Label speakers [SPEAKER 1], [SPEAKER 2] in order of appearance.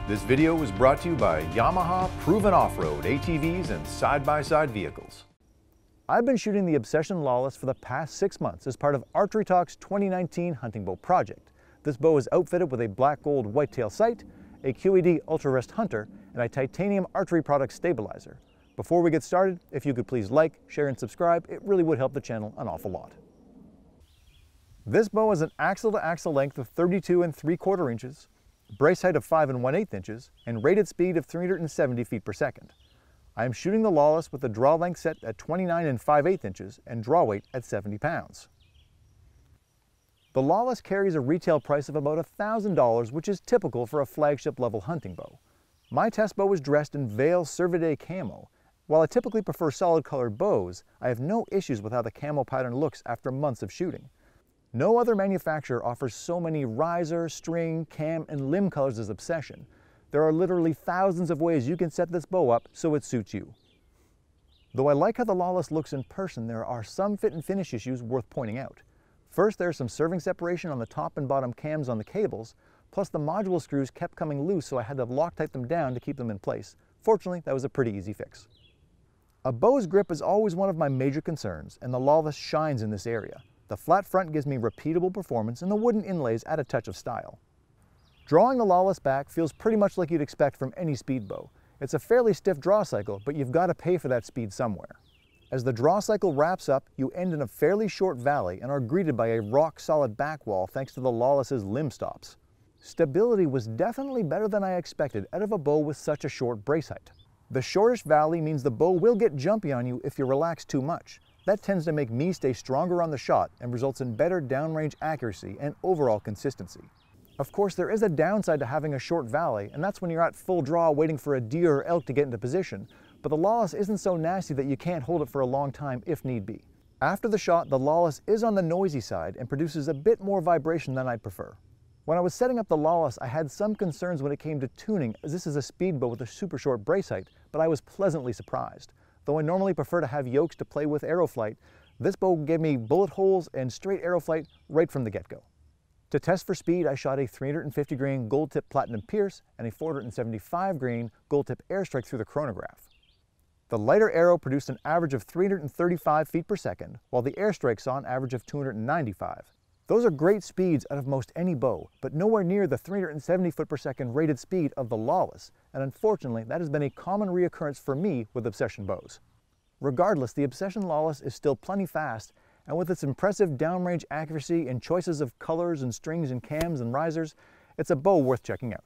[SPEAKER 1] This video was brought to you by Yamaha Proven Off-Road ATVs and side-by-side vehicles. I've been shooting the Obsession Lawless for the past 6 months as part of ArcheryTalk's 2019 hunting bow project. This bow is outfitted with a black gold whitetail sight, a QED Ultra Rest Hunter, and a titanium archery product stabilizer. Before we get started, if you could please like, share, and subscribe, it really would help the channel an awful lot. This bow has an axle-to-axle length of 32 3/4 inches, brace height of 5 1/8 inches, and rated speed of 370 feet per second. I am shooting the Lawless with a draw length set at 29 5/8 inches and draw weight at 70 pounds. The Lawless carries a retail price of about $1,000, which is typical for a flagship level hunting bow. My test bow is dressed in Vail Cervidae camo. While I typically prefer solid colored bows, I have no issues with how the camo pattern looks after months of shooting. No other manufacturer offers so many riser, string, cam, and limb colors as Obsession. There are literally thousands of ways you can set this bow up so it suits you. Though I like how the Lawless looks in person, there are some fit and finish issues worth pointing out. First, there's some serving separation on the top and bottom cams on the cables, plus the module screws kept coming loose, so I had to Loctite them down to keep them in place. Fortunately, that was a pretty easy fix. A bow's grip is always one of my major concerns, and the Lawless shines in this area. The flat front gives me repeatable performance, and the wooden inlays add a touch of style. Drawing the Lawless back feels pretty much like you'd expect from any speed bow. It's a fairly stiff draw cycle, but you've got to pay for that speed somewhere. As the draw cycle wraps up, you end in a fairly short valley and are greeted by a rock-solid back wall thanks to the Lawless's limb stops. Stability was definitely better than I expected out of a bow with such a short brace height. The shortish valley means the bow will get jumpy on you if you relax too much. That tends to make me stay stronger on the shot and results in better downrange accuracy and overall consistency. Of course, there is a downside to having a short valley, and that's when you're at full draw waiting for a deer or elk to get into position, but the Lawless isn't so nasty that you can't hold it for a long time if need be. After the shot, the Lawless is on the noisy side and produces a bit more vibration than I'd prefer. When I was setting up the Lawless, I had some concerns when it came to tuning, as this is a speed bow with a super short brace height, but I was pleasantly surprised. Though I normally prefer to have yokes to play with aeroflight, this bow gave me bullet holes and straight aeroflight right from the get-go. To test for speed, I shot a 350 grain gold tip platinum pierce and a 475 grain gold tip airstrike through the chronograph. The lighter arrow produced an average of 335 feet per second, while the airstrike saw an average of 295. Those are great speeds out of most any bow, but nowhere near the 370 foot per second rated speed of the Lawless, and unfortunately that has been a common reoccurrence for me with Obsession bows. Regardless, the Obsession Lawless is still plenty fast, and with its impressive downrange accuracy and choices of colors and strings and cams and risers, it's a bow worth checking out.